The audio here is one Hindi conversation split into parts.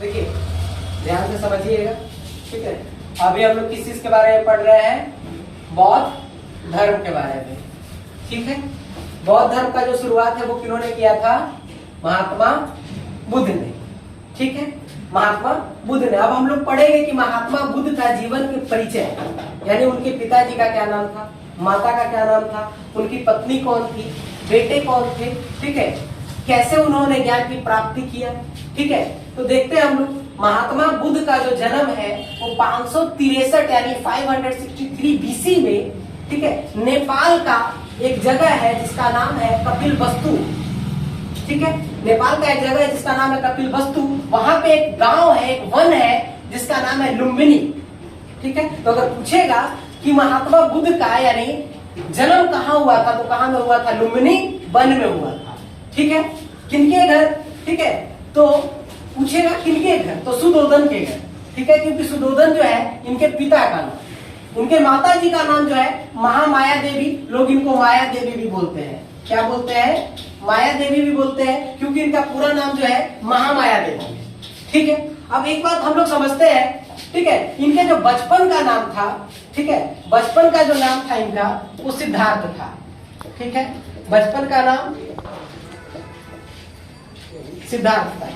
देखिए ध्यान से समझिएगा, ठीक है। अभी हम लोग किस चीज के बारे में पढ़ रहे हैं? बौद्ध धर्म के बारे में, ठीक है। बौद्ध धर्म का जो शुरुआत है वो किन्होंने किया था? महात्मा बुद्ध ने, ठीक है, महात्मा बुद्ध ने। अब हम लोग पढ़ेंगे कि महात्मा बुद्ध का जीवन के परिचय, यानी उनके पिताजी का क्या नाम था, माता का क्या नाम था, उनकी पत्नी कौन थी, बेटे कौन थे, ठीक है, कैसे उन्होंने ज्ञान की प्राप्ति किया, ठीक है। तो देखते हैं हम लोग महात्मा बुद्ध का जो जन्म है वो 563 यानी 563 बीसी में, ठीक है, नेपाल का एक जगह है जिसका नाम है कपिलवस्तु, ठीक है। नेपाल का एक जगह है जिसका नाम है कपिलवस्तु। वहां पे एक गांव है, एक वन है जिसका नाम है लुम्बिनी, ठीक है। तो अगर पूछेगा कि महात्मा बुद्ध का यानी जन्म कहाँ हुआ था, तो कहाँ में हुआ था? लुम्बिनी वन में हुआ था, ठीक है। किनके घर? ठीक है, तो पूछेगा किनके घर, तो सुदोधन के घर, ठीक है, क्योंकि सुदोधन जो है इनके पिता का नाम, उनके माता जी का नाम जो है महामाया देवी, लोग इनको माया देवी भी बोलते हैं। क्या बोलते हैं? माया देवी भी बोलते हैं, क्योंकि इनका पूरा नाम जो है महामाया देवी है, ठीक है। अब एक बात हम लोग समझते हैं, ठीक है, इनके जो बचपन का नाम था, ठीक है, बचपन का जो नाम था इनका वो सिद्धार्थ था, ठीक है, बचपन का नाम सिद्धार्थ था।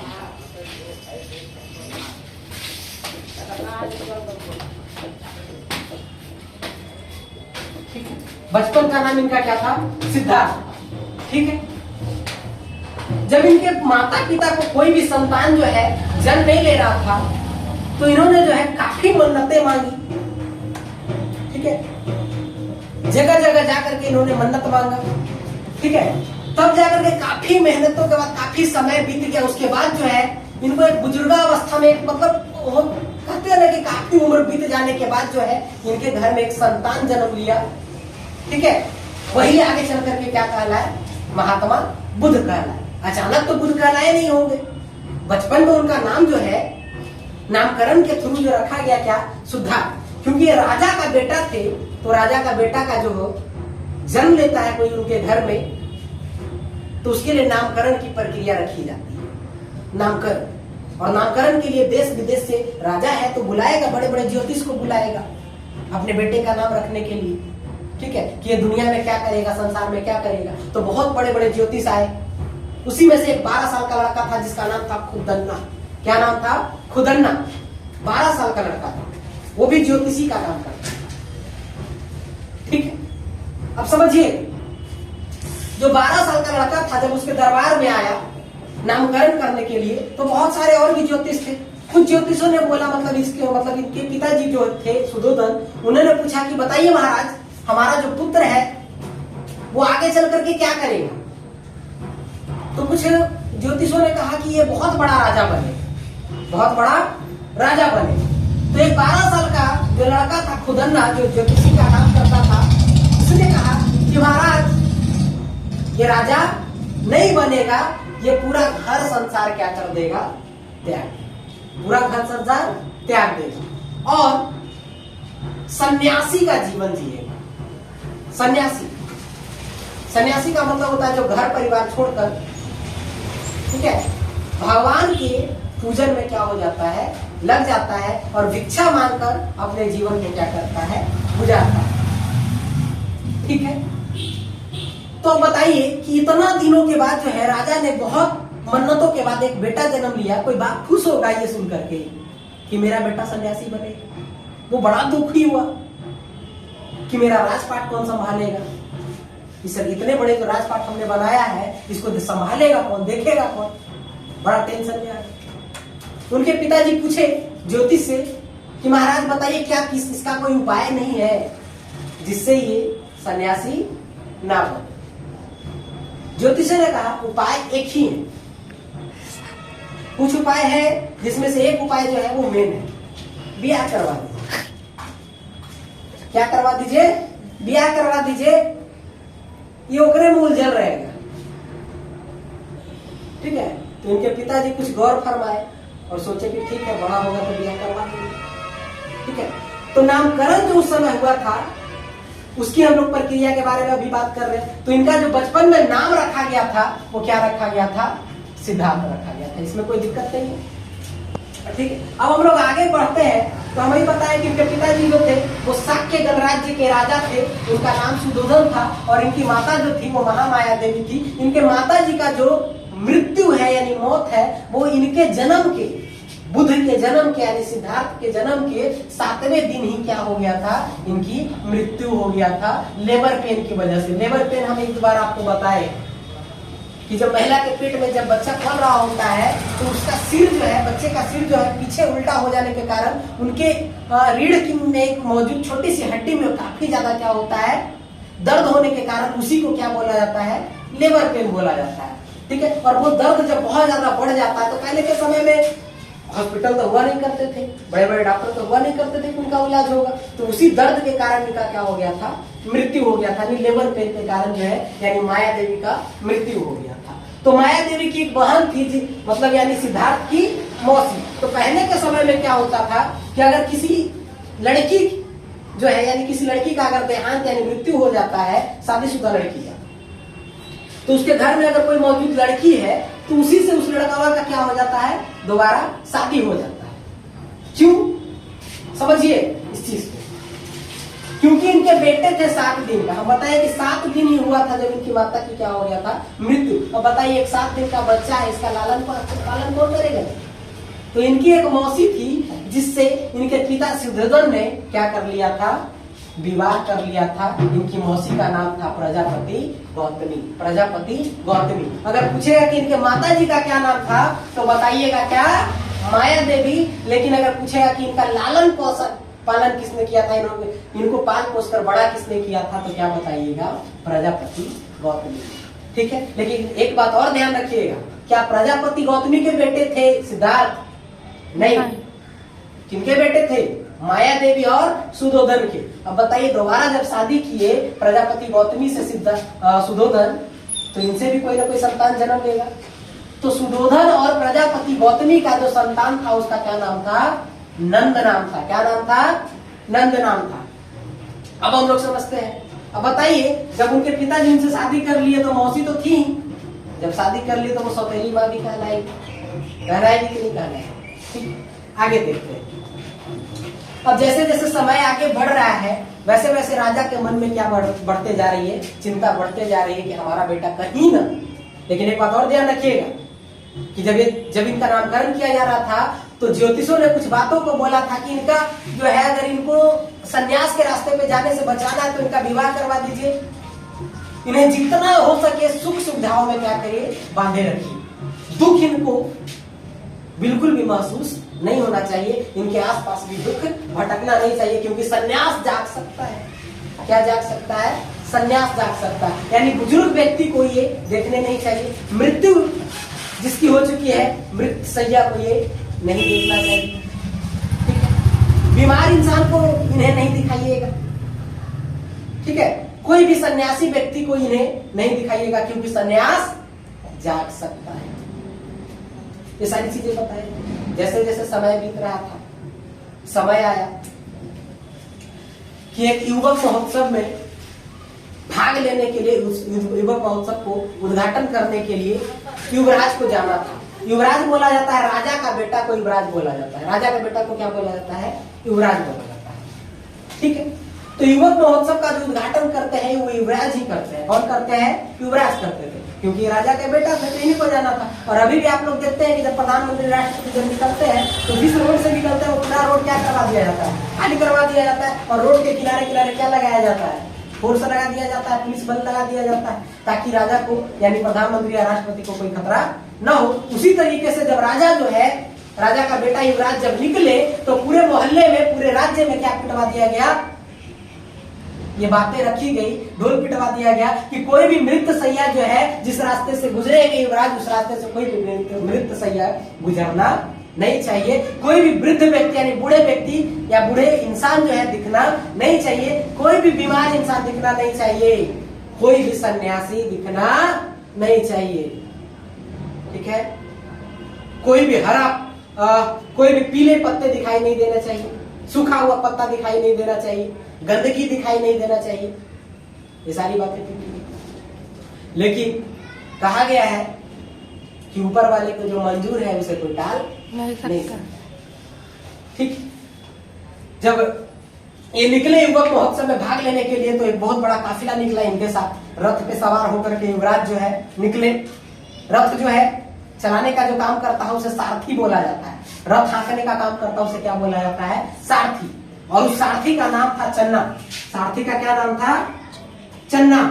बचपन का नाम इनका क्या था? सिद्धार्थ, ठीक है। जब इनके माता पिता को कोई भी संतान जो है जन्म नहीं ले रहा था, तो इन्होंने जो है काफी मन्नतें मांगी, ठीक है, जगह जगह जाकर के इन्होंने मन्नत मांगा, ठीक है। तब जाकर के काफी मेहनतों के बाद काफी समय बीत गया, उसके बाद जो है इनको एक बुजुर्गावस्था में, मतलब कहते हैं ना कि काफी उम्र बीत जाने के बाद जो है इनके घर में एक संतान जन्म लिया, ठीक है। वही आगे चल करके क्या कहलाए? महात्मा बुद्ध कहलाए। अचानक तो बुद्ध कहलाए नहीं होंगे, बचपन में उनका नाम जो है नामकरण के थ्रू जो रखा गया क्या? सिद्धार्थ, क्योंकि ये राजा का बेटा थे, तो राजा का बेटा का जो जन्म लेता है कोई उनके घर में, तो उसके लिए नामकरण की प्रक्रिया रखी जाती है, नामकरण। और नामकरण के लिए देश विदेश से राजा है तो बुलाएगा, बड़े बड़े ज्योतिष को बुलाएगा अपने बेटे का नाम रखने के लिए, ठीक है, कि ये दुनिया में क्या करेगा, संसार में क्या करेगा। तो बहुत बड़े बड़े ज्योतिष आए, उसी में से एक 12 साल का लड़का था जिसका नाम था खुदन्ना। क्या नाम था? खुदन्ना। 12 साल का लड़का था, वो भी ज्योतिषी का काम करता, ठीक है। अब समझिए, जो 12 साल का लड़का था जब उसके दरबार में आया नामकरण करने के लिए, तो बहुत सारे और भी ज्योतिष थे। कुछ ज्योतिषों ने बोला, मतलब इनके पिताजी जो थे सुदोधन, उन्होंने पूछा कि बताइए महाराज, हमारा जो पुत्र है वो आगे चल करके क्या करेगा? तो कुछ ज्योतिषों ने कहा कि ये बहुत बड़ा राजा बने, बहुत बड़ा राजा बने। तो एक 12 साल का जो लड़का था खुदन्ना, जो ज्योतिषी का काम करता था, उसने कहा कि महाराज ये राजा नहीं बनेगा, ये पूरा घर संसार क्या कर देगा? त्याग, पूरा घर संसार त्याग देगा और सन्यासी का जीवन जिएगा। सन्यासी, सन्यासी का मतलब होता है जो घर परिवार छोड़कर, ठीक है, भगवान के पूजन में क्या हो जाता है? लग जाता है, और भिक्षा मांगकर अपने जीवन को क्या करता है? गुजारता है, ठीक है। तो बताइए कि इतना दिनों के बाद जो है राजा ने बहुत मन्नतों के बाद एक बेटा जन्म लिया, कोई बाप खुश होगा ये सुन करके कि मेरा बेटा सन्यासी बनेगा? वो बड़ा दुखी हुआ कि मेरा राजपाट कौन संभालेगा, सर इतने बड़े जो राजपाट हमने बनाया है इसको संभालेगा कौन, देखेगा कौन? बड़ा टेंशन में आ गया। उनके पिताजी पूछे ज्योतिष से कि महाराज बताइए क्या इसका कोई उपाय नहीं है जिससे ये सन्यासी ना बने? ज्योतिष ने कहा उपाय एक ही है, कुछ उपाय है जिसमें से एक उपाय जो है वो मेन है, ब्याह करवा दीजिए। क्या करवा दीजिए? ब्याह करवा दीजिए, ये ओकरे में उलझल रहेगा, ठीक है। तो इनके पिताजी कुछ गौर फरमाए और सोचे कि ठीक है, बड़ा होगा तो ब्याह करवा देंगे, ठीक है। तो नामकरण जो उस समय हुआ था उसकी हम लोग प्रक्रिया के बारे में अभी बात कर रहे हैं। तो इनका जो बचपन में नाम रखा गया था वो क्या रखा गया था? सिद्धार्थ रखा गया था। इसमें कोई दिक्कत नहीं है। ठीक है, अब हम लोग आगे बढ़ते हैं तो हमें पता है कि इनके पिताजी जो थे वो शाक्य गणराज्य के राजा थे, उनका नाम सुधोधन था, और इनकी माता जो थी वो महामाया देवी थी। इनके माता जी का जो मृत्यु है यानी मौत है वो इनके जन्म के, बुध के जन्म के यानी सिद्धार्थ के जन्म के 7वें दिन ही क्या हो गया था, इनकी मृत्यु हो गया था लेबर पेन की वजह से। लेबर पेन हम एक बार आपको बताए कि जब महिला के पेट में जब बच्चा पल रहा होता है तो उसका सिर जो है, बच्चे का सिर जो है पीछे उल्टा हो जाने के कारण उनके रीढ़ की में एक मौजूद छोटी सी हड्डी में काफी ज्यादा क्या होता है, दर्द होने के कारण उसी को क्या बोला जाता है, लेबर पेन बोला जाता है। ठीक है, और वो दर्द जब बहुत ज्यादा बढ़ जाता है तो पहले के समय में हॉस्पिटल तो हुआ नहीं करते थे, बड़े बड़े डॉक्टर तो हुआ नहीं करते थे कि उनका इलाज होगा, तो उसी दर्द के कारण इनका क्या हो गया था, मृत्यु हो गया था। लेबर पेन के कारण जो है यानी माया देवी का मृत्यु हो गया था। तो माया देवी की एक बहन थी, मतलब यानी सिद्धार्थ की मौसी। तो पहले के समय में क्या होता था कि अगर किसी लड़की जो है यानी किसी लड़की का अगर देहांत यानी मृत्यु हो जाता है, शादीशुदा लड़की का, तो उसके घर में अगर कोई मौजूद लड़की है तो उसी से उस लड़का का क्या हो जाता है, दोबारा शादी हो जाता है। क्यों, समझिए इस चीज को, क्योंकि इनके बेटे थे 7 दिन का। हम बताए कि 7 दिन ही हुआ था जब इनकी माता की क्या हो गया था, मृत्यु। अब बताइए एक 7 दिन का बच्चा है, इसका लालन पालन कौन करेगा। तो इनकी एक मौसी थी जिससे इनके पिता सुधोधन ने क्या कर लिया था, विवाह कर लिया था। इनकी मौसी का नाम था प्रजापति गौतमी, प्रजापति गौतमी। अगर पूछेगा कि इनके माता जी का क्या नाम था तो बताइएगा क्या, माया देवी। लेकिन अगर पूछेगा कि इनका लालन पोषण पालन किसने किया था, इनको पाल पोस कर बड़ा किसने किया था, तो क्या बताइएगा, प्रजापति गौतमी। ठीक है, लेकिन एक बात और ध्यान रखिएगा, क्या प्रजापति गौतमी के बेटे थे सिद्धार्थ? नहीं। किनके बेटे थे, माया देवी और सुधोधन के। अब बताइए दोबारा जब शादी किए प्रजापति गौतमी से सुधोधन, तो इनसे भी कोई ना कोई संतान जन्म लेगा। तो सुधोधन और प्रजापति गौतमी का जो संतान था उसका क्या नाम था, नंद नाम था। क्या नाम था, नंद नाम था। अब हम लोग समझते हैं। अब बताइए जब उनके पिताजी उनसे शादी कर लिए तो मौसी तो थी, जब शादी कर ली तो वो सौतेली माँ भी कहलाएगी कि नहीं कहलाएगी। आगे देखते हैं। अब जैसे जैसे समय आगे बढ़ रहा है वैसे वैसे राजा के मन में क्या बढ़ते जा रही है, चिंता बढ़ते जा रही है कि हमारा बेटा कहीं ना। लेकिन एक बात और ध्यान रखिएगा कि जब इनका नामकरण किया जा रहा था तो ज्योतिषों ने कुछ बातों को बोला था कि इनका जो है अगर इनको सन्यास के रास्ते पे जाने से बचाना है तो इनका विवाह करवा दीजिए, इन्हें जितना हो सके सुख सुविधाओं में क्या करिए, बांधे रखिए, दुख इनको बिल्कुल भी महसूस नहीं होना चाहिए, इनके आसपास भी दुख भटकना नहीं चाहिए, क्योंकि सन्यास जाग सकता है। क्या जाग सकता है, सन्यास जाग सकता है। यानी बुजुर्ग व्यक्ति को ये देखने नहीं चाहिए, मृत्यु जिसकी हो चुकी है मृत सैया को ये नहीं देखना चाहिए। ठीक है, बीमार इंसान को इन्हें नहीं दिखाइएगा। ठीक है, कोई भी सन्यासी व्यक्ति को इन्हें नहीं दिखाइएगा, क्योंकि सन्यास जाग सकता है। ये सारी चीजें बताए। जैसे जैसे समय बीत रहा था, समय आया कि एक युवक महोत्सव में भाग लेने के लिए, उस युवक महोत्सव को उद्घाटन करने के लिए युवराज को जाना था। युवराज बोला जाता है, राजा का बेटा को युवराज बोला जाता है। राजा का बेटा को क्या बोला जाता है, युवराज बोला जाता है। ठीक है, तो युवक महोत्सव का जो उद्घाटन करते हैं वो युवराज ही करते हैं। कौन करते हैं, युवराज करते थे, क्योंकि राजा का बेटा था तो इन्हीं को जाना था। और अभी भी आप लोग देखते हैं कि जब प्रधानमंत्री राष्ट्रपति जब निकलते हैं तो जिस रोड से निकलते हैं वो पूरा रोड क्या करवा दिया जाता है, खाली करवा दिया जाता है। और रोड के किनारे किनारे क्या लगाया जाता है, फोर्स लगा दिया जाता है, पुलिस बल लगा दिया जाता है, ताकि राजा को यानी प्रधानमंत्री या राष्ट्रपति को कोई खतरा न हो। उसी तरीके से जब राजा जो है, राजा का बेटा युवराज जब निकले तो पूरे मोहल्ले में, पूरे राज्य में क्या पिटवा दिया गया, ये बातें रखी गई, ढोल पिटवा दिया गया कि कोई भी मृत सैया जो है जिस रास्ते से गुजरेंगे युवराज, उस रास्ते से कोई भी मृत सैया गुजरना नहीं चाहिए। कोई भी वृद्ध व्यक्ति यानी बूढ़े व्यक्ति या बूढ़े इंसान जो है दिखना नहीं चाहिए। कोई भी बीमार इंसान दिखना नहीं चाहिए। कोई भी सन्यासी दिखना नहीं चाहिए। ठीक है, कोई भी कोई भी पीले पत्ते दिखाई नहीं देना चाहिए, सूखा हुआ पत्ता दिखाई नहीं देना चाहिए, गंदगी दिखाई नहीं देना चाहिए। ये सारी बातें थी। लेकिन कहा गया है कि ऊपर वाले को जो मंजूर है उसे कोई टाल नहीं सकता। ठीक, जब ये निकले युवक महोत्सव में भाग लेने के लिए तो एक बहुत बड़ा काफिला निकला इनके साथ, रथ पे सवार होकर के युवराज जो है निकले। रथ जो है चलाने का जो काम करता है उसे सारथी बोला जाता है, रथ हाँकने का काम करता है उसे क्या बोला जाता है, सारथी। और उस सारथी का नाम था चन्ना। सारथी का क्या नाम था, चन्ना।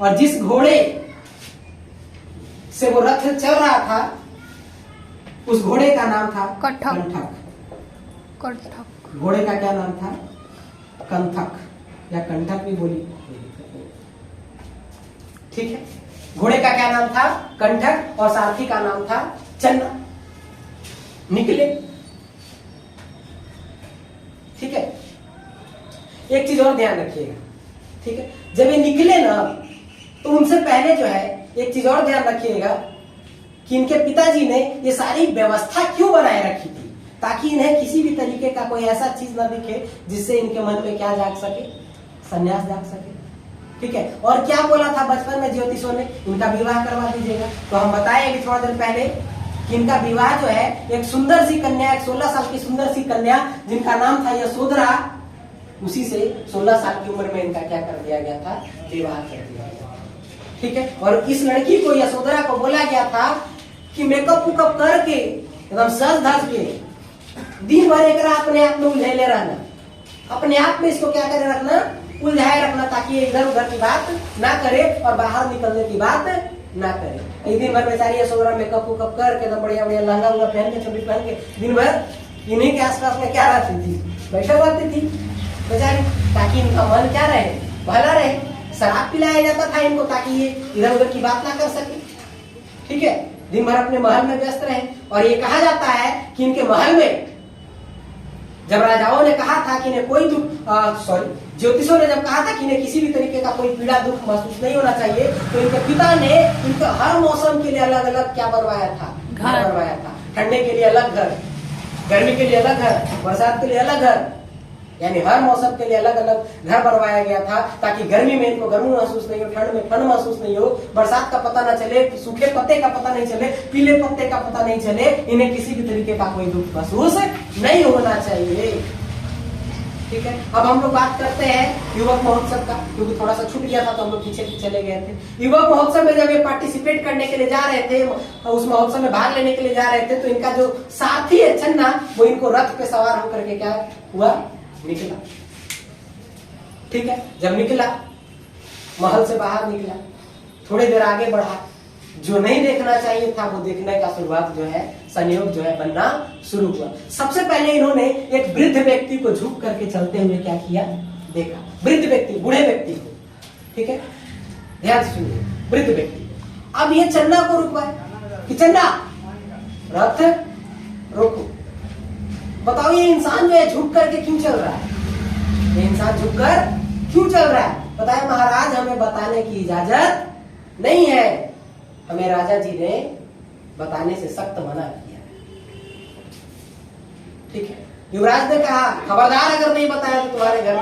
और जिस घोड़े से वो रथ चल रहा था उस घोड़े का नाम था कंठक। घोड़े का क्या नाम था, कंठक या कंठक भी बोली, ठीक है। घोड़े का क्या नाम था, कंठक, और सारथी का नाम था चन्ना। निकले, ठीक है। एक चीज और ध्यान रखिएगा, ठीक है, जब ये निकले ना तो उनसे पहले जो है एक चीज और ध्यान रखिएगा कि इनके पिताजी ने ये सारी व्यवस्था क्यों बनाए रखी थी, ताकि इन्हें किसी भी तरीके का कोई ऐसा चीज ना दिखे जिससे इनके मन में क्या जाग सके, संन्यास जाग सके, ठीक है। और क्या बोला था बचपन में ज्योतिषों ने, इनका विवाह करवा दीजिएगा। तो हम बताए अभी थोड़ा देर पहले कि इनका विवाह जो है एक सुंदर सी कन्या, एक 16 साल की सुंदर सी कन्या जिनका नाम था यशोधरा, उसी से 16 साल की उम्र में इनका क्या कर दिया गया था, विवाह कर दिया गया, ठीक है। और इस लड़की को, यशोधरा को बोला गया था कि मेकअप वेकअप करके एकदम सज धज के दिन भर एक अपने आप में उलझे रहना, अपने आप में इसको क्या करे रखना, उलझाए रखना, ताकि ये इधर उधर की बात ना करे और बाहर निकलने की बात ना करे। एक दिन भर बेचारी यशोधरा मेकअप वेकअप करके एकदम बढ़िया बढ़िया लहंगा उंगा पहन के, चुन्नी पहन के दिन भर इन्हीं के आसपास में क्या रहती थी, बैठा रहती थी बेचारी, ताकि इनका मन क्या रहे, भला रहे। शराब पिलाया जाता था इनको ताकि ये इधर उधर की बात ना कर सके, ठीक है। दिन भर अपने महल में व्यस्त रहे। और ये कहा जाता है कि इनके महल में जब राजाओं ने कहा था कि इन्हें कोई दुख, ज्योतिषों ने जब कहा था कि इन्हें किसी भी तरीके का कोई पीड़ा दुख महसूस नहीं होना चाहिए, तो इनके पिता ने इनके हर मौसम के लिए अलग अलग क्या बनवाया था, घर बनवाया था। ठंडे के लिए अलग घर, गर्मी के लिए अलग घर, बरसात के लिए अलग घर, यानी हर मौसम के लिए अलग अलग घर बनवाया गया था, ताकि गर्मी में इनको गर्मी महसूस नहीं हो, ठंड में ठंड महसूस नहीं हो, बरसात का पता ना चले, सूखे पत्ते का पता नहीं चले, पीले पत्ते का पता नहीं चले, इन्हें किसी भी तरीके का कोई दुख महसूस नहीं होना चाहिए, ठीक है। अब हम लोग बात करते हैं युवक महोत्सव का, क्योंकि थोड़ा सा छूट गया था तो हम लोग पीछे चले गए थे। युवक महोत्सव में जब ये पार्टिसिपेट करने के लिए जा रहे थे, उस महोत्सव में भाग लेने के लिए जा रहे थे, तो इनका जो साथी है चन्ना, वो इनको रथ पे सवार होकर के क्या हुआ, निकला, ठीक है। जब निकला, महल से बाहर निकला, थोड़ी देर आगे बढ़ा, जो नहीं देखना चाहिए था वो देखने का शुरुआत जो है, संयोग जो है बनना शुरू हुआ। सबसे पहले इन्होंने एक वृद्ध व्यक्ति को झुक करके चलते हुए क्या किया, देखा। वृद्ध व्यक्ति, बूढ़े व्यक्ति को, ठीक है, ध्यान से सुनिए, वृद्ध व्यक्ति। अब ये चन्ना को रुकवाए कि चन्ना रथ रोको। बताओ ये इंसान जो है झुक करके क्यों चल रहा है, ये इंसान झुक कर क्यों चल रहा है? बताए महाराज हमें बताने की इजाजत नहीं है, हमें राजा जी ने बताने से सख्त मना किया, ठीक है। युवराज ने कहा खबरदार अगर नहीं बताया तो तुम्हारे घर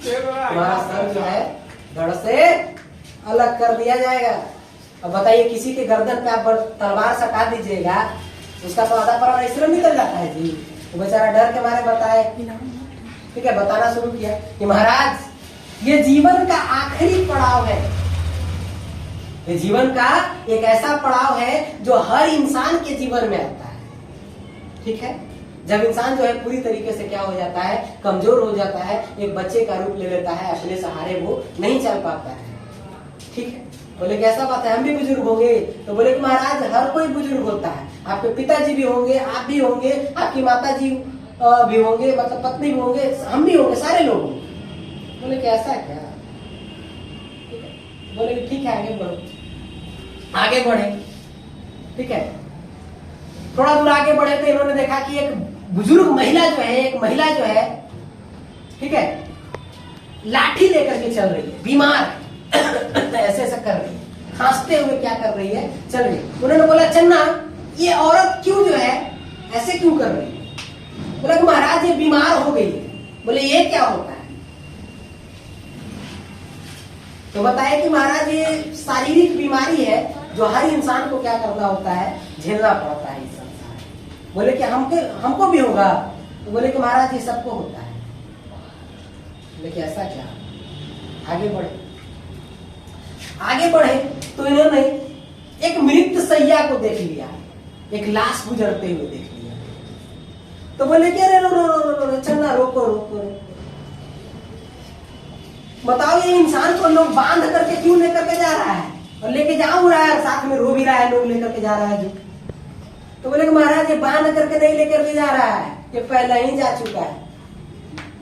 तुम्हारा सर जो है धड़ से अलग कर दिया जाएगा। अब बताइए किसी के गर्दन पे आप तलवार सटा दीजिएगा, उसका तो आधा परिश्रम निकल जाता है जी। वो बेचारा डर के मारे बताए, ठीक है, बताना शुरू किया कि महाराज ये जीवन का आखिरी पड़ाव है, ये जीवन का एक ऐसा पड़ाव है जो हर इंसान के जीवन में आता है, ठीक है। जब इंसान जो है पूरी तरीके से क्या हो जाता है, कमजोर हो जाता है, एक बच्चे का रूप ले लेता है, अपने सहारे वो नहीं चल पाता है, ठीक है। बोले कैसा बात है, हम भी बुजुर्ग होंगे? तो बोले कि महाराज हर कोई बुजुर्ग होता है, आपके पिताजी भी होंगे, आप भी होंगे, आपकी माता जी भी होंगे, मतलब पत्नी भी होंगे, हम भी होंगे, सारे लोग होंगे। बोले कैसा क्या, ठीक है। बोले कि ठीक है आगे बढ़ो, आगे बढ़े, ठीक है। थोड़ा दूर आगे बढ़े तो इन्होंने देखा कि एक बुजुर्ग महिला जो है, एक महिला जो है, ठीक है, लाठी लेकर के चल रही है, बीमार ऐसे ऐसे कर रही है, खांसते हुए क्या कर रही है, चल रही है। उन्होंने बोला चन्ना ये औरत क्यों जो है ऐसे क्यों कर रही है? बोला महाराज ये बीमार हो गई है। बोले ये क्या होता है? तो बताया कि महाराज ये शारीरिक बीमारी है जो हर इंसान को क्या करना होता है, झेलना पड़ता है इस संसार में। बोले कि हमको भी होगा? तो बोले कि महाराज ये सबको होता है। बोले कि ऐसा क्या? आगे बढ़े तो इन्होंने एक मृत सैया को देख लिया, एक लाश गुजरते हुए देख लिया। तो बोले कि अरे रो चन्ना रोको रोको, बताओ ये इंसान को लोग बांध करके क्यों लेकर के जा रहा है, और लेके जा रहा है, साथ में रो भी रहा है, लोग लेकर के जा रहा है जो। तो बोले कि महाराज ये बांध करके नहीं लेकर के जा रहा है, ये पहले ही जा चुका है,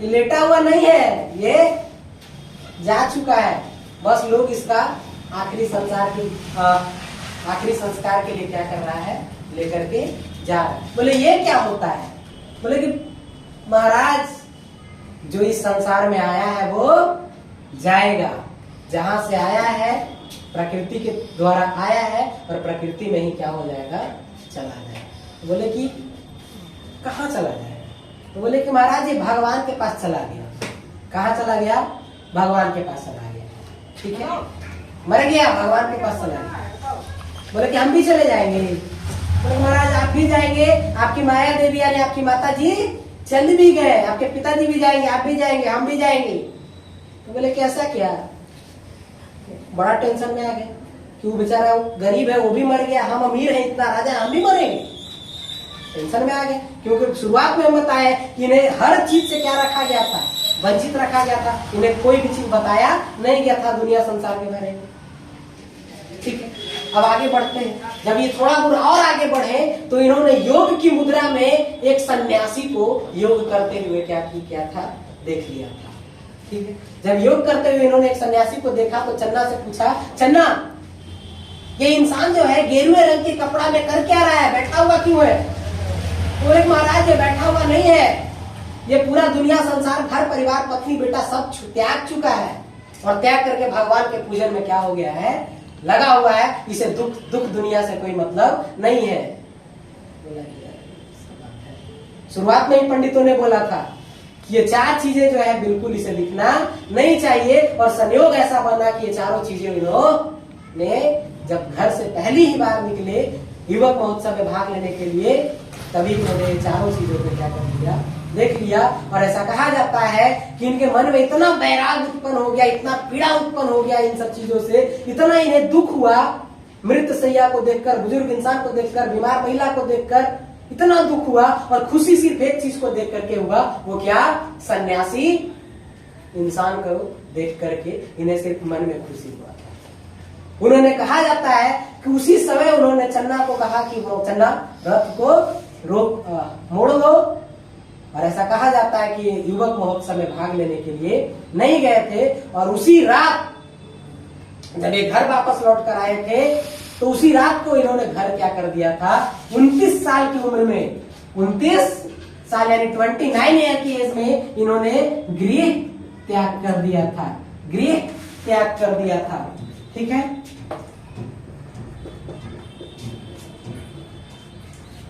ये लेटा हुआ नहीं है, ये जा चुका है। बस लोग इसका आखिरी संस्कार के लिए क्या कर रहा है, लेकर के जा रहा है। बोले ये क्या होता है? बोले कि महाराज जो इस संसार में आया है वो जाएगा, जहां से आया है प्रकृति के द्वारा आया है, और प्रकृति में ही क्या हो जाएगा, चला जाएगा। बोले कि कहाँ चला जाएगा? तो बोले कि महाराज ये भगवान के पास चला गया। कहाँ चला गया? भगवान के पास चला गया। ठीक है, मर गया, भगवान के पास चला गया। बोले कि हम भी चले जाएंगे। बोले महाराज आप भी जाएंगे, आपकी माया देवी यानी आपकी माता जी चल भी गए, आपके पिताजी भी जाएंगे, आप भी जाएंगे, हम भी जाएंगे। तो बोले कि ऐसा क्या? बड़ा टेंशन में आ गए कि वो बेचारा गरीब है, वो भी मर गया, हम अमीर हैं, इतना राजा, हम भी मरेंगे। टेंशन में आ गए, क्योंकि शुरुआत में हम बताए कि इन्हें हर चीज से क्या रखा गया था, वंचित रखा गया था, इन्हें कोई भी चीज बताया नहीं गया था दुनिया संसार के बारे में। ठीक है, अब आगे बढ़ते हैं। जब ये थोड़ा दूर और आगे बढ़े तो इन्होंने योग की मुद्रा में एक सन्यासी को योग करते हुए क्या था, देख लिया था। ठीक है, जब योग करते हुए इन्होंने एक सन्यासी को देखा तो चन्ना से पूछा, चन्ना ये इंसान जो है गेरुए रंग के कपड़ा में कर क्या रहा है, बैठा हुआ क्यों है? बोले महाराज ये बैठा हुआ नहीं है, ये पूरा दुनिया संसार घर परिवार पत्नी बेटा सब त्याग चुका है, और त्याग करके भगवान के पूजन में क्या हो गया है, लगा हुआ है। इसे दुख दुनिया से कोई मतलब नहीं है। शुरुआत में ही पंडितों ने बोला था कि ये चार चीजें जो है बिल्कुल इसे लिखना नहीं चाहिए, और संयोग ऐसा बना कि ये चारों चीजें इन्होंने जब घर से पहली ही बार निकले युवक महोत्सव में भाग लेने के लिए, तभी इन्होंने चारों चीजों को क्या कर लिया, देख लिया। और ऐसा कहा जाता है कि इनके मन में इतना वैराग उत्पन्न हो गया, इतना पीड़ा उत्पन्न हो गया इन सब चीजों से, इतना इन्हें दुख हुआ मृत सैया को देखकर, बुजुर्ग इंसान को देखकर, बीमार महिला को देखकर इतना दुख हुआ, और खुशी सिर्फ एक चीज को देख करके हुआ, वो क्या, सन्यासी इंसान को देख करके इन्हें सिर्फ मन में खुशी हुआ। उन्होंने कहा जाता है कि उसी समय उन्होंने चन्ना को कहा कि वो चन्ना रथ को मोड़ दो, और ऐसा कहा जाता है कि युवक महोत्सव में भाग लेने के लिए नहीं गए थे। और उसी रात जब ये घर वापस लौट कर आए थे तो उसी रात को इन्होंने घर क्या कर दिया था, 29 साल की उम्र में, 29 साल यानी 29 ईयर की एज में इन्होंने गृह त्याग कर दिया था, गृह त्याग कर दिया था। ठीक है,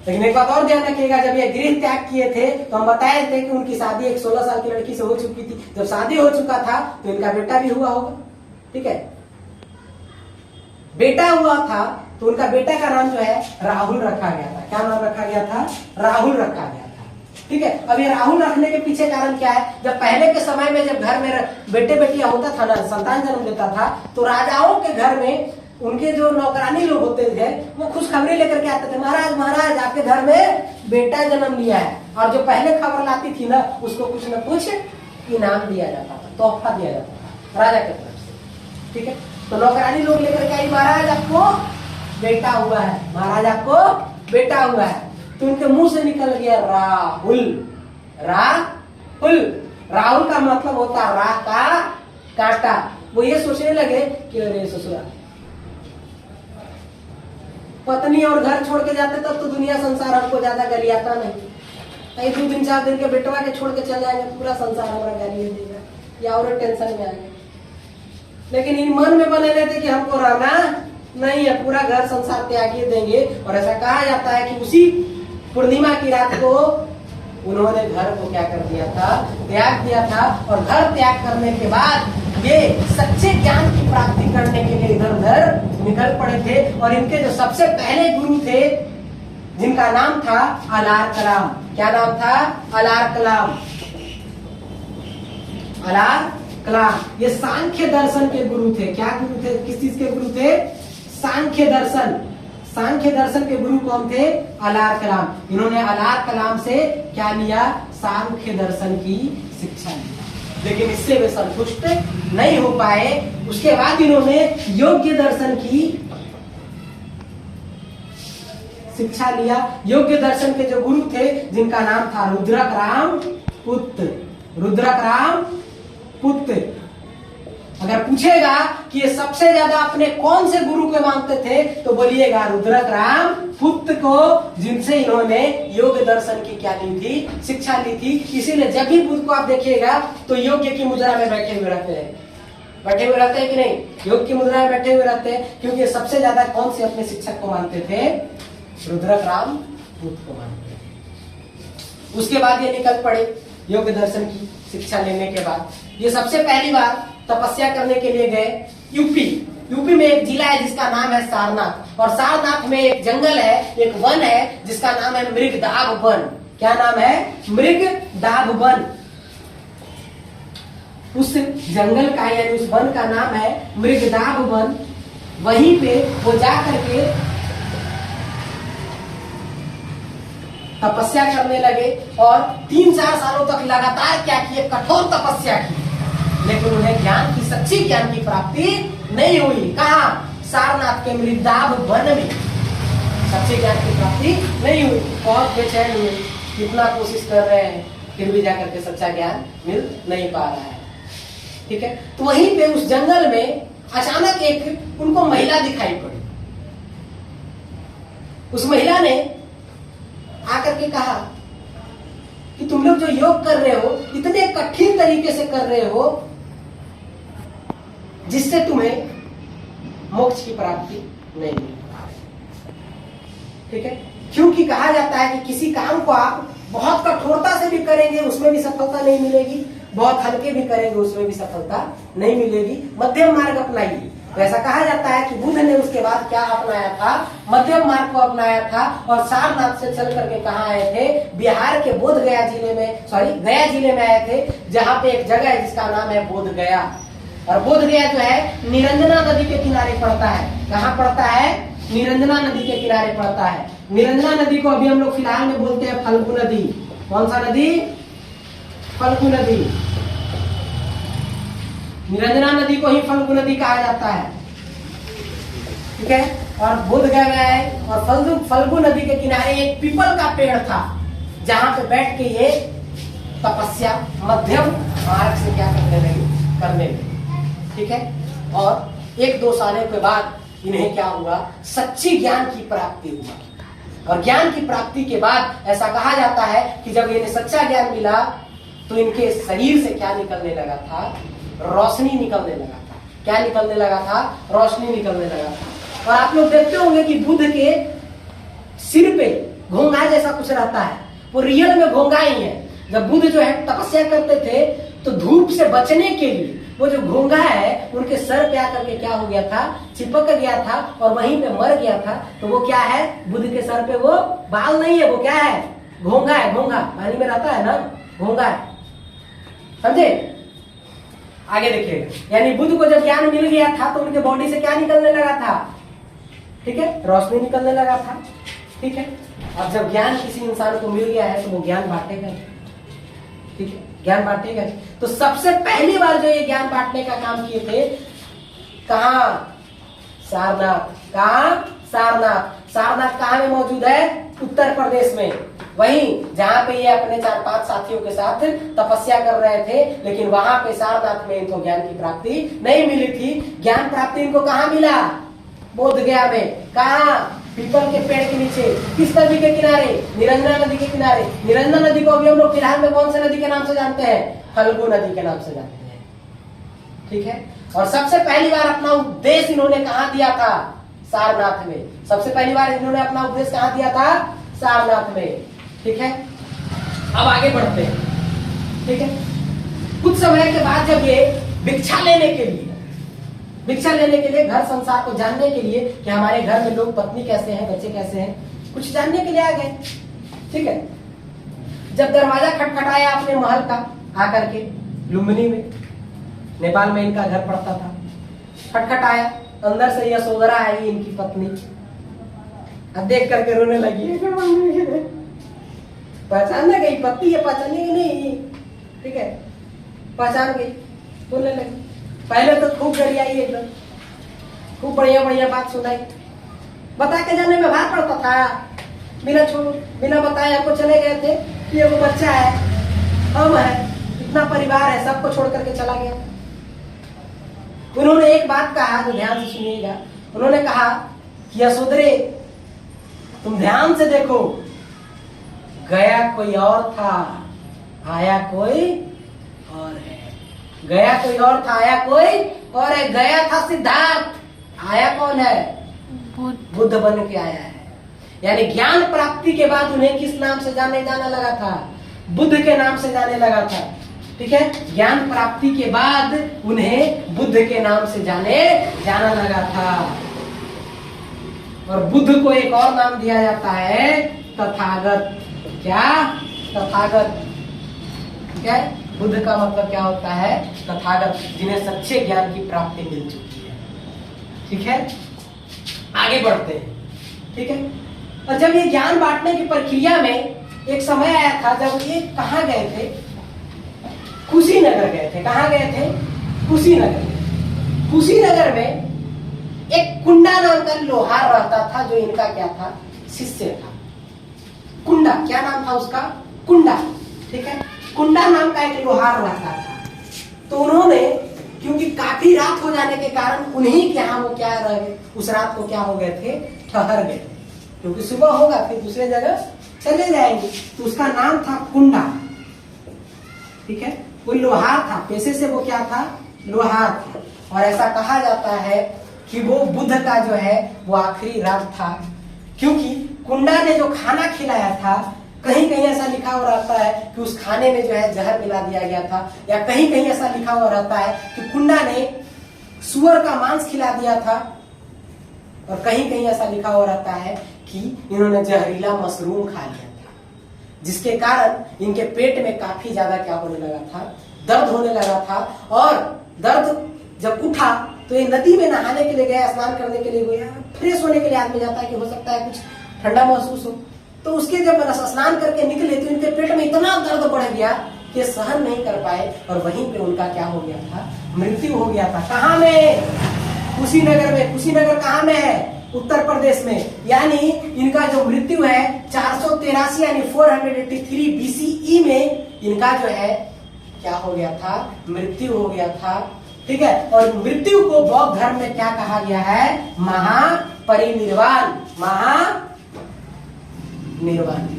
लेकिन एक बात और ध्यान रखिएगा, जब ये गृह त्याग किए थे तो हम बताए थे कि उनकी शादी एक 16 साल की लड़की से हो चुकी थी। जब शादी हो चुका था तो इनका बेटा भी हुआ होगा। ठीक है, बेटा हुआ था तो उनका बेटा का नाम जो है राहुल रखा गया था। क्या नाम रखा गया था? राहुल रखा गया था। ठीक है, अब ये राहुल रखने के पीछे कारण क्या है? जब पहले के समय में जब घर में बेटे बेटियां होता था ना, संतान जन्म लेता था, तो राजाओं के घर में उनके जो नौकरानी लोग होते थे वो खुशखबरी लेकर के आते थे, महाराज महाराज आपके घर में बेटा जन्म लिया है। और जो पहले खबर लाती थी ना, उसको कुछ न कुछ इनाम दिया जाता था, तोहफा दिया जाता था राजा के तरफ से। ठीक है, तो नौकरानी लोग लेकर के आई, महाराज आपको बेटा हुआ है, महाराज आपको बेटा हुआ है। तो उनके मुंह से निकल गया राहुल। राहुल, राहुल का मतलब होता रा का कांटा। वो ये सोचने लगे कि अरे ससुरा, पत्नी और घर छोड़ के जाते तब तो दुनिया संसार हमको ज्यादा गलियाता नहीं, 2 दिन 4 दिन के बेटवा के छोड़ के चल जाएंगे, पूरा संसार हमारा गाली देगा, या और टेंशन में आएंगे। लेकिन इन मन में बने रहते कि हमको रहना नहीं है, पूरा घर संसार त्यागी देंगे। और ऐसा कहा जाता है कि उसी पूर्णिमा की रात को उन्होंने घर को क्या कर दिया था, त्याग दिया था। और घर त्याग करने के बाद ये सच्चे ज्ञान की प्राप्ति करने के लिए इधर उधर निकल पड़े थे। और इनके जो सबसे पहले गुरु थे जिनका नाम था अलार कलाम। क्या नाम था? अलार कलाम। अलार कलाम ये सांख्य दर्शन के गुरु थे। क्या गुरु थे? किस चीज के गुरु थे? सांख्य दर्शन। सांख्य दर्शन के गुरु कौन थे? अलार कलाम। इन्होंने अलार कलाम से क्या लिया? सांख्य दर्शन की शिक्षा ली। लेकिन इससे वे संतुष्ट नहीं हो पाए। उसके बाद इन्होंने योग्य दर्शन की शिक्षा लिया। योग्य दर्शन के जो गुरु थे जिनका नाम था रुद्रक राम पुत्र। रुद्रक राम पुत्र। अगर पूछेगा कि ये सबसे ज्यादा अपने कौन से गुरु के मानते थे तो बोलिएगा रुद्रक राम पुत्र को, जिनसे इन्होंने योग दर्शन की क्या ली थी? शिक्षा ली थी। इसीलिए जब भी बुद्ध को आप देखिएगा तो योग्य की मुद्रा में बैठे हुए रहते हैं। बैठे हुए रहते हैं कि नहीं? योग की मुद्रा में बैठे हुए रहते हैं, क्योंकि सबसे ज्यादा कौन से अपने शिक्षक को मानते थे? रुद्रक राम पुत्र को मानते थे। उसके बाद ये निकल पड़े योग दर्शन की शिक्षा लेने के बाद। ये सबसे पहली बार तपस्या करने के लिए गए यूपी। यूपी में एक जिला है जिसका नाम है सारनाथ, और सारनाथ में एक जंगल है, एक वन है जिसका नाम है मृगदाभ वन। क्या नाम है? मृगदाभ वन। उस जंगल का यानी उस वन का नाम है मृगदाभ वन। वहीं पे वो जाकर के तपस्या करने लगे और 3-4 सालों तक लगातार क्या किए? कठोर तपस्या की। लेकिन उन्हें ज्ञान की, सच्ची ज्ञान की प्राप्ति नहीं हुई। कहा? सारनाथ के मृगदाभ वन में सच्चे ज्ञान की प्राप्ति नहीं हुई। बहुत बेचैन हुए, कितना कोशिश कर रहे हैं, फिर भी जाकर के सच्चा ज्ञान मिल नहीं पा रहा है। ठीक है, तो वहीं पे उस जंगल में अचानक एक उनको महिला दिखाई पड़ी। उस महिला ने आकर के कहा कि तुम लोग जो योग कर रहे हो इतने कठिन तरीके से कर रहे हो जिससे तुम्हें मोक्ष की प्राप्ति नहीं मिली। ठीक है, क्योंकि कहा जाता है कि किसी काम को आप बहुत कठोरता से भी करेंगे उसमें भी सफलता नहीं मिलेगी, बहुत हल्के भी करेंगे उसमें भी सफलता नहीं मिलेगी। मध्यम मार्ग अपनाइए। वैसा कहा जाता है कि बुद्ध ने उसके बाद क्या अपनाया था? मध्यम मार्ग को अपनाया था और सारनाथ से चल करके कहाँ आए थे? बिहार के बोध गया जिले में, गया जिले में आए थे, जहाँ पे एक जगह है जिसका नाम है बोध गया। और बोध गया जो है निरंजना नदी के किनारे पड़ता है। कहाँ पड़ता है? निरंजना नदी के किनारे पड़ता है। निरंजना नदी को अभी हम लोग फिलहाल में बोलते हैं फल्गु नदी। कौन सा नदी? फल्गु नदी। निरंजना नदी को ही फल्गु नदी कहा जाता है। ठीक है, और बोध गया है और फल्गु नदी के किनारे एक पीपल का पेड़ था जहां पे बैठ के ये तपस्या मध्यम मार्ग से क्या करने लगे। ठीक है, और 1-2 सालों के बाद इन्हें क्या हुआ? सच्ची ज्ञान की प्राप्ति हुआ। और ज्ञान की प्राप्ति के बाद ऐसा कहा जाता है कि जब इन्हें सच्चा ज्ञान मिला तो इनके शरीर से क्या निकलने लगा था? रोशनी निकलने लगा था। क्या निकलने लगा था? रोशनी निकलने लगा था। और आप लोग देखते होंगे कि बुद्ध के सिर पे घोंघा जैसा कुछ रहता है, वो रियल में घोंघा ही है। जब बुद्ध जो है तपस्या करते थे तो धूप से बचने के लिए वो जो घोंघा है उनके सर पे आकर के क्या हो गया था? चिपक गया था और वहीं पे मर गया था। तो वो क्या है? बुद्ध के सर पे वो बाल नहीं है, वो क्या है? घोंघा है। घोंघा पानी में रहता है ना, घोंघा है। समझे? आगे देखिएगा, यानी बुद्ध को जब ज्ञान मिल गया था तो उनके बॉडी से क्या निकलने लगा था? ठीक है, रोशनी निकलने लगा था। ठीक है, अब जब ज्ञान किसी इंसान को मिल गया है तो वो ज्ञान बांटेगा। ठीक है, ज्ञान बांटेगा। तो सबसे पहली बार जो ये ज्ञान बांटने का काम किए थे कहाँ? सारनाथ। कहाँ? सारनाथ। सारनाथ कहाँ में मौजूद है? उत्तर प्रदेश में। वहीं जहां पे ये अपने 4-5 साथियों के साथ तपस्या कर रहे थे, लेकिन वहां पे सारनाथ में इनको ज्ञान की प्राप्ति नहीं मिली थी। ज्ञान प्राप्ति इनको कहाँ मिला? बोध गया में। कहाँ? पीपल के पेड़ के नीचे। किस नदी के किनारे? निरंजना नदी के किनारे। निरंजना नदी को अभी हम लोग फिलहाल में कौन से नदी के नाम से जानते हैं? फल्गु नदी के नाम से जानते हैं। ठीक है, और सबसे पहली बार अपना उपदेश इन्होंने कहाँ दिया था? सारनाथ में। सबसे पहली बार इन्होंने अपना उपदेश कहाँ दिया था? सारनाथ में। ठीक है, अब आगे बढ़ते हैं। ठीक है, कुछ समय के बाद जब ये भिक्षा लेने के लिए घर संसार को जानने के लिए कि हमारे घर में लोग, पत्नी कैसे हैं, बच्चे कैसे हैं, कुछ जानने के लिए आ गए। ठीक है, जब दरवाजा खटखटाया अपने महल का आकर के, लुम्बिनी में, नेपाल में इनका घर पड़ता था, खटखटाया, अंदर से यशोधरा आई इनकी पत्नी, अब देख करके रोने लगी, पहचान गई, पत्नी है, पहचानेगी नहीं, ठीक है, पहचान गई, बोलने लगी। पहले तो खूब गरियाई एकदम, खूब बढ़िया बढ़िया बात सुनाई, बता के जाने में भार पड़ता था, बिना बताए आपको चले गए थे कि ये वो बच्चा है, हम है, इतना परिवार है, सबको छोड़ करके चला गया। उन्होंने एक बात कहा जो ध्यान से सुनिएगा, उन्होंने कहा कि यशोधरे तुम ध्यान से देखो, गया कोई और था, आया कोई और है। गया कोई और था, आया कोई और है। गया था सिद्धार्थ, आया कौन है? बुद्ध बन के आया है। यानी ज्ञान प्राप्ति के बाद उन्हें किस नाम से जाने जाना लगा था? बुद्ध के नाम से जाने लगा था। ठीक है, ज्ञान प्राप्ति के बाद उन्हें बुद्ध के नाम से जाने जाना लगा था। और बुद्ध को एक और नाम दिया जाता है, तथागत। क्या? तथागत। ठीक है, बुद्ध का मतलब क्या होता है? तथागत, जिन्हें सच्चे ज्ञान की प्राप्ति मिल चुकी है। ठीक है, आगे बढ़ते हैं। ठीक है, और जब ये ज्ञान बांटने की प्रक्रिया में एक समय आया था जब ये कहाँ गए थे? कुशीनगर गए थे। कहाँ गए थे? कुशीनगर। कुशीनगर में एक कुंडा नाम का लोहार रहता था, जो इनका क्या था? शिष्य था। कुंडा, क्या नाम था उसका? कुंडा। ठीक है, कुंडा नाम का एक लोहार रहता था। तो उन्होंने, क्योंकि काफी रात हो जाने के कारण उन्हीं के यहाँ वो क्या रह गए, उस रात को क्या हो गए थे? ठहर गए थे, क्योंकि सुबह होगा फिर दूसरे जगह चले जाएंगे। तो उसका नाम था कुंडा। ठीक है, वो लोहार था, पेशे से वो क्या था? लोहार था। और ऐसा कहा जाता है कि वो बुद्ध का जो है वो आखिरी रात था, क्योंकि कुंडा ने जो खाना खिलाया था, कहीं कहीं ऐसा लिखा हुआ रहता है कि उस खाने में जो है जहर मिला दिया गया था, या कहीं कहीं ऐसा लिखा हुआ रहता है कि कुंडा ने सुअर का मांस खिला दिया था, और कहीं कहीं ऐसा लिखा हुआ रहता है कि इन्होंने जहरीला मशरूम खा लिया था, जिसके कारण इनके पेट में काफी ज्यादा क्या होने लगा था? दर्द होने लगा था। और दर्द जब उठा तो ये नदी में नहाने के लिए गया, स्नान करने के लिए गया, फ्रेश होने के लिए आदमी जाता है कि हो सकता है कुछ ठंडा महसूस हो। तो उसके जब स्नान करके निकले तो इनके पेट में इतना दर्द बढ़ गया कि सहन नहीं कर पाए, और वहीं पे उनका क्या हो गया था? मृत्यु हो गया था। कहाँ में? कुशीनगर में। कुशीनगर कहाँ में है? उत्तर प्रदेश में। यानी इनका जो मृत्यु है 483 यानी 483 BCE में इनका जो है क्या हो गया था? मृत्यु हो गया था। ठीक है, और मृत्यु को बौद्ध धर्म में क्या कहा गया है? महापरिनिर्वाण।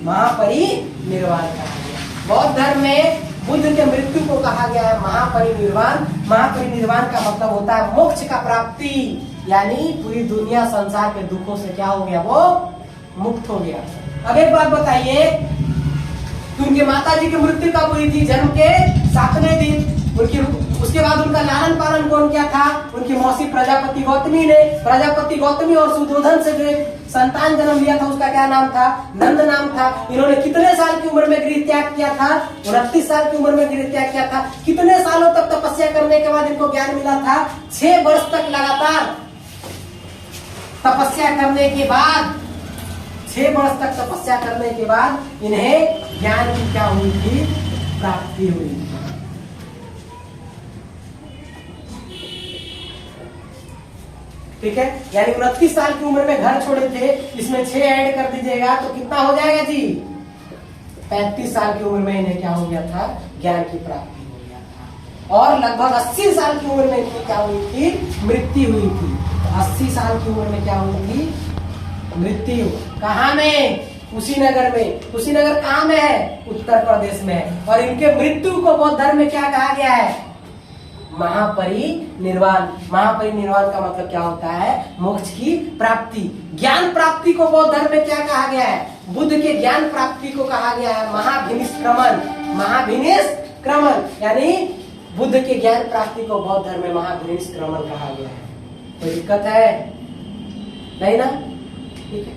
महापरिनिर्वाण कहा गया। बौद्ध धर्म में बुद्ध के मृत्यु को कहा गया है महापरिनिर्वाण। महापरिनिर्वाण का मतलब होता है मोक्ष का प्राप्ति, यानी पूरी दुनिया संसार के दुखों से क्या हो गया? वो मुक्त हो गया। अब एक बात बताइए, उनके माता जी की मृत्यु कब हुई थी? जन्म के 7वें दिन। उसके बाद उनका लालन पालन कौन किया था? उनकी मौसी प्रजापति गौतमी ने। प्रजापति गौतमी और सुधोधन से जो संतान जन्म लिया था उसका क्या नाम था? नंद नाम था। इन्होंने कितने साल की उम्र में गृह त्याग किया था? 29 साल की उम्र में गृह त्याग किया था। कितने सालों तक तपस्या करने के बाद इनको ज्ञान मिला था? 6 वर्ष तक लगातार तपस्या करने के बाद, 6 वर्ष तक तपस्या करने के बाद इन्हें ज्ञान की क्या हुई थी? प्राप्ति हुई थी। ठीक है, यानी 29 साल की उम्र में घर छोड़े थे, इसमें 6 ऐड कर दीजिएगा तो कितना हो जाएगा जी? 35 साल की उम्र में इन्हें क्या हो गया था? ज्ञान की प्राप्ति हो गया था। और लगभग 80 साल की उम्र में इनकी क्या हुई थी? मृत्यु हुई थी। 80 साल की उम्र में क्या हुई थी? मृत्यु। कहाँ में? कुशीनगर में। कुशीनगर कहाँ में है? उत्तर प्रदेश में है। और इनके मृत्यु को बौद्ध धर्म में क्या कहा गया है? महापरिनिर्वाण। महापरिनिर्वाण का मतलब क्या होता है? मोक्ष की प्राप्ति। ज्ञान प्राप्ति को बौद्ध धर्म में क्या कहा गया है? बुद्ध के ज्ञान प्राप्ति को कहा गया है महाभिनिष्क्रमण। महाभिनिष्क्रमण यानी बुद्ध के ज्ञान प्राप्ति को बौद्ध धर्म में महाभिनिष्क्रमण कहा गया है। कोई दिक्कत है? नहीं ना? ठीक है।